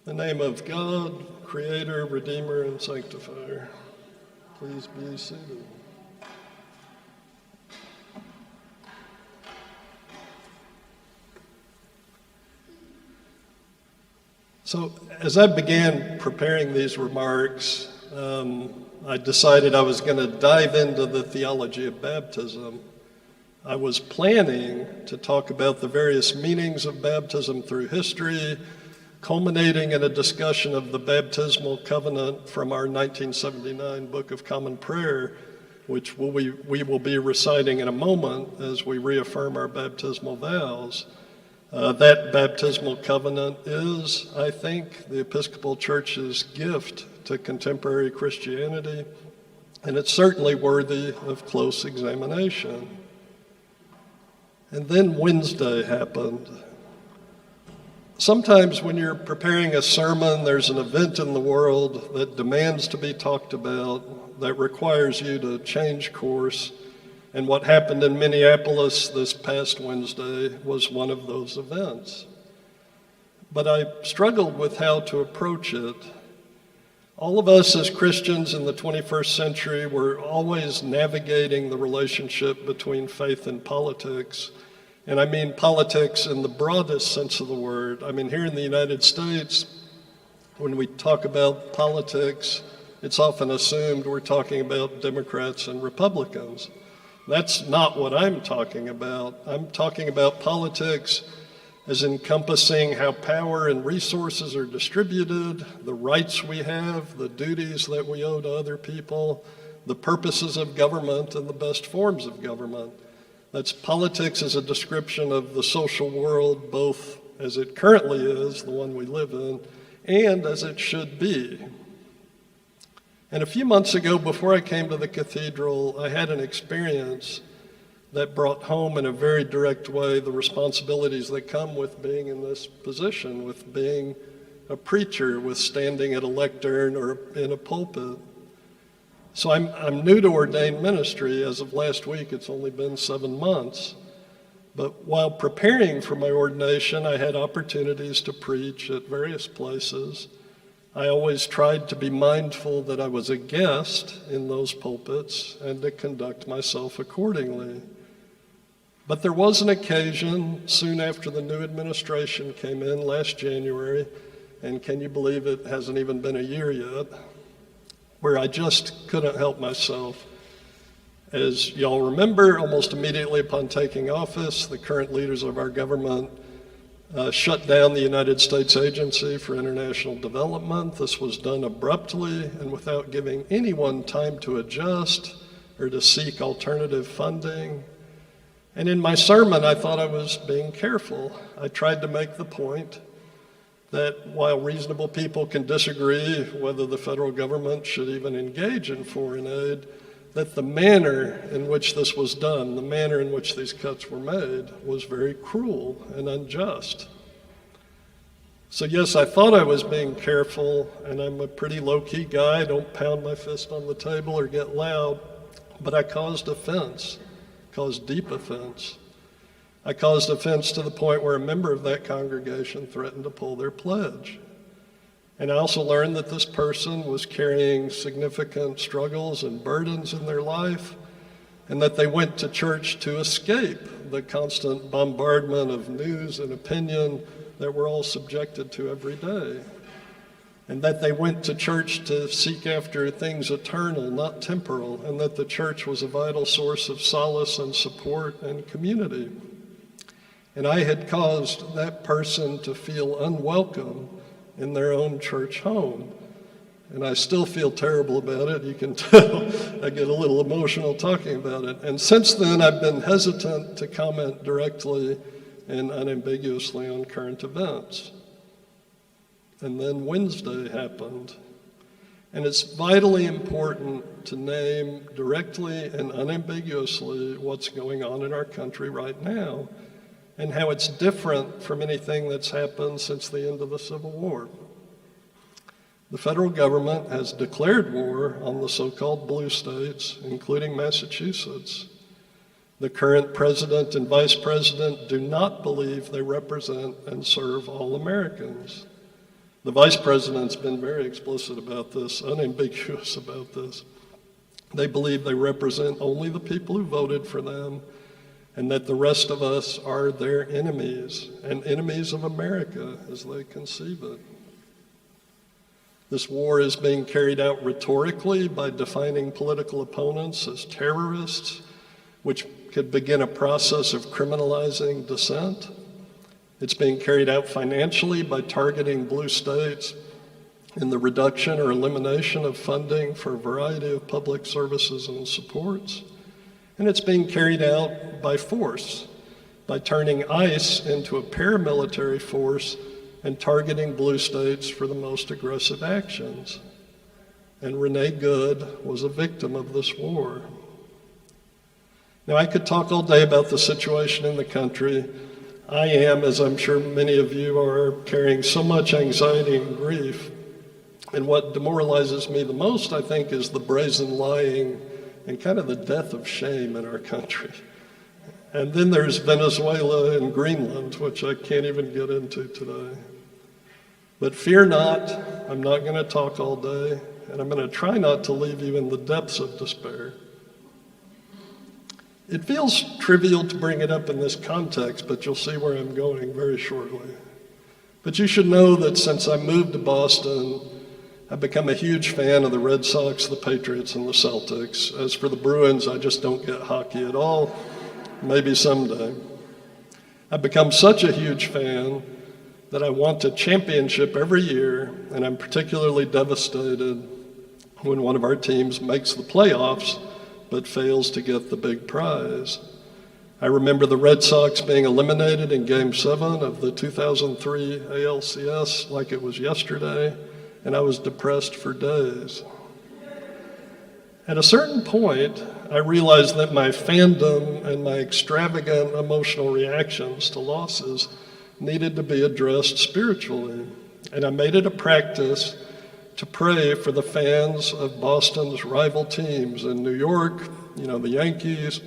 In the name of God, Creator, Redeemer, and Sanctifier, please be seated. So as I began preparing these remarks, I decided I was going to dive into the theology of baptism. I was planning to talk about the various meanings of baptism through history, culminating in a discussion of the baptismal covenant from our 1979 Book of Common Prayer, which we will be reciting in a moment as we reaffirm our baptismal vows. That baptismal covenant is, I think, the Episcopal Church's gift to contemporary Christianity, and it's certainly worthy of close examination. And then Wednesday happened. Sometimes when you're preparing a sermon, there's an event in the world that demands to be talked about, that requires you to change course. And what happened in Minneapolis this past Wednesday was one of those events. But I struggled with how to approach it. All of us as Christians in the 21st century were always navigating the relationship between faith and politics. And I mean politics in the broadest sense of the word. I mean, here in the United States, when we talk about politics, it's often assumed we're talking about Democrats and Republicans. That's not what I'm talking about. I'm talking about politics as encompassing how power and resources are distributed, the rights we have, the duties that we owe to other people, the purposes of government and the best forms of government. That's politics as a description of the social world, both as it currently is, the one we live in, and as it should be. And a few months ago, before I came to the cathedral, I had an experience that brought home in a very direct way the responsibilities that come with being in this position, with being a preacher, with standing at a lectern or in a pulpit. So I'm new to ordained ministry. As of last week, it's only been 7 months. But while preparing for my ordination, I had opportunities to preach at various places. I always tried to be mindful that I was a guest in those pulpits and to conduct myself accordingly. But there was an occasion soon after the new administration came in last January, and can you believe it hasn't even been a year yet, where I just couldn't help myself. As y'all remember, almost immediately upon taking office, the current leaders of our government shut down the United States Agency for International Development. This was done abruptly and without giving anyone time to adjust or to seek alternative funding. And in my sermon, I thought I was being careful. I tried to make the point that while reasonable people can disagree whether the federal government should even engage in foreign aid, that the manner in which this was done, the manner in which these cuts were made, was very cruel and unjust. So yes, I thought I was being careful, and I'm a pretty low-key guy. I don't pound my fist on the table or get loud, but I caused offense, caused deep offense. I caused offense to the point where a member of that congregation threatened to pull their pledge. And I also learned that this person was carrying significant struggles and burdens in their life, and that they went to church to escape the constant bombardment of news and opinion that we're all subjected to every day. And that they went to church to seek after things eternal, not temporal, and that the church was a vital source of solace and support and community. And I had caused that person to feel unwelcome in their own church home. And I still feel terrible about it. You can tell I get a little emotional talking about it. And since then, I've been hesitant to comment directly and unambiguously on current events. And then Wednesday happened. And it's vitally important to name directly and unambiguously what's going on in our country right now, and how it's different from anything that's happened since the end of the Civil War. The federal government has declared war on the so-called blue states, including Massachusetts. The current president and vice president do not believe they represent and serve all Americans. The vice president's been very explicit about this, unambiguous about this. They believe they represent only the people who voted for them, and that the rest of us are their enemies, and enemies of America as they conceive it. This war is being carried out rhetorically by defining political opponents as terrorists, which could begin a process of criminalizing dissent. It's being carried out financially by targeting blue states in the reduction or elimination of funding for a variety of public services and supports. And it's being carried out by force, by turning ICE into a paramilitary force and targeting blue states for the most aggressive actions. And Renee Good was a victim of this war. Now, I could talk all day about the situation in the country. I am, as I'm sure many of you are, carrying so much anxiety and grief. And what demoralizes me the most, I think, is the brazen lying and kind of the death of shame in our country. And then there's Venezuela and Greenland, which I can't even get into today. But fear not, I'm not going to talk all day, and I'm going to try not to leave you in the depths of despair. It feels trivial to bring it up in this context, but you'll see where I'm going very shortly. But you should know that since I moved to Boston, I've become a huge fan of the Red Sox, the Patriots, and the Celtics. As for the Bruins, I just don't get hockey at all. Maybe someday. I've become such a huge fan that I want a championship every year, and I'm particularly devastated when one of our teams makes the playoffs but fails to get the big prize. I remember the Red Sox being eliminated in Game 7 of the 2003 ALCS like it was yesterday, and I was depressed for days. At a certain point, I realized that my fandom and my extravagant emotional reactions to losses needed to be addressed spiritually, and I made it a practice to pray for the fans of Boston's rival teams in New York, the Yankees,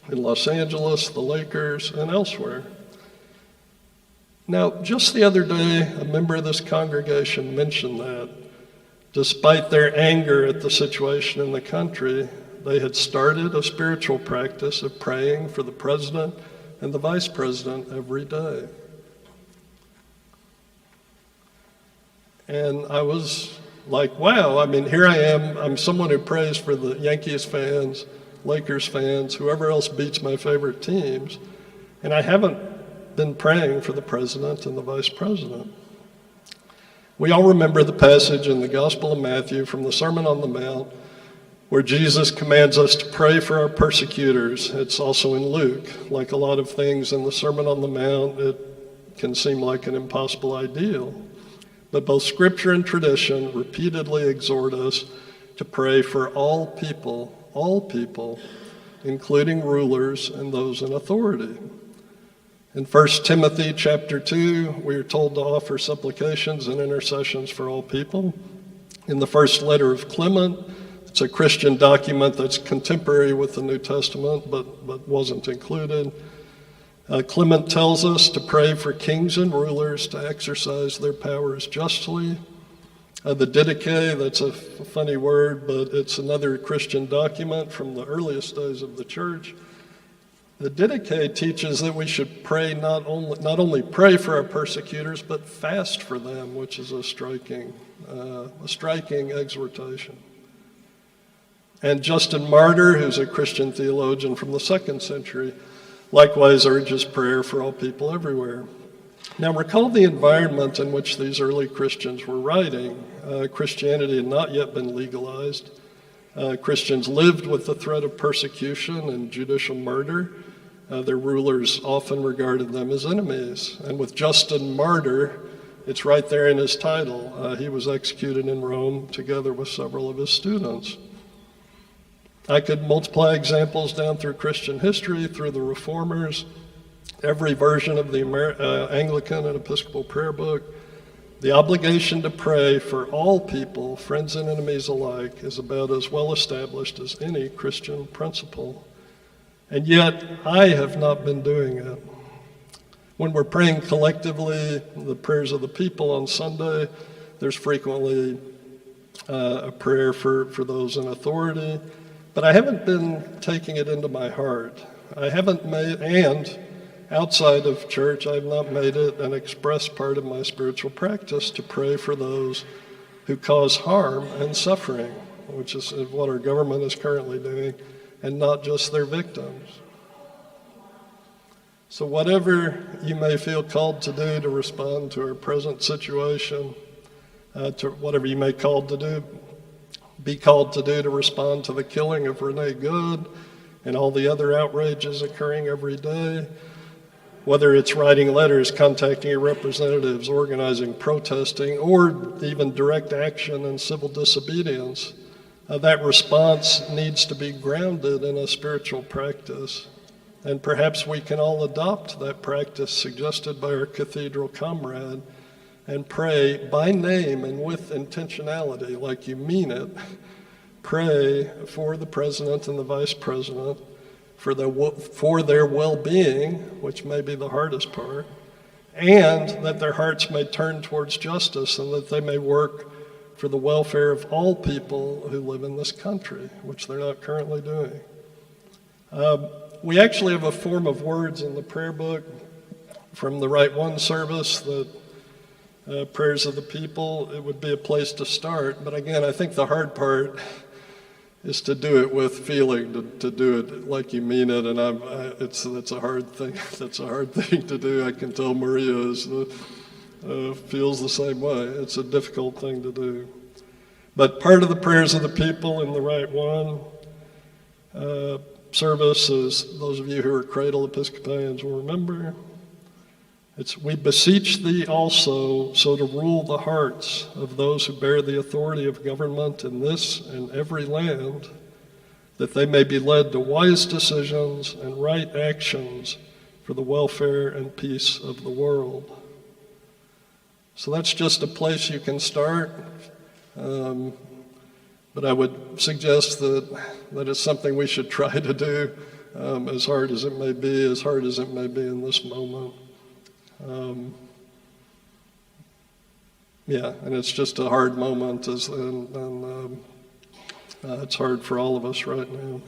in Los Angeles, the Lakers, and elsewhere. Now, just the other day, a member of this congregation mentioned that, despite their anger at the situation in the country, they had started a spiritual practice of praying for the president and the vice president every day. And I was like, wow, here I am. I'm someone who prays for the Yankees fans, Lakers fans, whoever else beats my favorite teams. And I haven't been praying for the president and the vice president. We all remember the passage in the Gospel of Matthew from the Sermon on the Mount where Jesus commands us to pray for our persecutors. It's also in Luke. Like a lot of things in the Sermon on the Mount, it can seem like an impossible ideal. But both Scripture and tradition repeatedly exhort us to pray for all people, including rulers and those in authority. In 1 Timothy chapter 2, we are told to offer supplications and intercessions for all people. In the first letter of Clement, it's a Christian document that's contemporary with the New Testament, but wasn't included. Clement tells us to pray for kings and rulers to exercise their powers justly. The Didache, that's a funny word, but it's another Christian document from the earliest days of the church. The Didache teaches that we should pray not only pray for our persecutors, but fast for them, which is a striking exhortation. And Justin Martyr, who's a Christian theologian from the 2nd century, likewise urges prayer for all people everywhere. Now recall the environment in which these early Christians were writing. Christianity had not yet been legalized. Christians lived with the threat of persecution and judicial murder. Their rulers often regarded them as enemies. And with Justin Martyr, it's right there in his title. He was executed in Rome together with several of his students. I could multiply examples down through Christian history, through the Reformers, every version of the Anglican and Episcopal prayer book. The obligation to pray for all people, friends and enemies alike, is about as well established as any Christian principle. And yet, I have not been doing it. When we're praying collectively, the prayers of the people on Sunday, there's frequently a prayer for those in authority. But I haven't been taking it into my heart. I haven't made, and outside of church, I've not made it an express part of my spiritual practice to pray for those who cause harm and suffering, which is what our government is currently doing, and not just their victims. So whatever you may feel called to do to respond to our present situation, to whatever you may be called to do to respond to the killing of Renee Good and all the other outrages occurring every day, whether it's writing letters, contacting your representatives, organizing, protesting, or even direct action and civil disobedience, that response needs to be grounded in a spiritual practice. And perhaps we can all adopt that practice suggested by our cathedral comrade and pray by name and with intentionality, like you mean it. Pray for the president and the vice president, for their well-being, which may be the hardest part, and that their hearts may turn towards justice and that they may work for the welfare of all people who live in this country, which they're not currently doing. We actually have a form of words in the prayer book from the Right One service that prayers of the people, it would be a place to start. But again, I think the hard part is to do it with feeling, to do it like you mean it. And that's a hard thing. That's a hard thing to do. I can tell Maria feels the same way. It's a difficult thing to do. But part of the prayers of the people in the Right One service, as those of you who are cradle Episcopalians will remember, it's, we beseech thee also so to rule the hearts of those who bear the authority of government in this and every land, that they may be led to wise decisions and right actions for the welfare and peace of the world. So that's just a place you can start. But I would suggest that it's something we should try to do, as hard as it may be in this moment. And it's just a hard moment, and it's hard for all of us right now.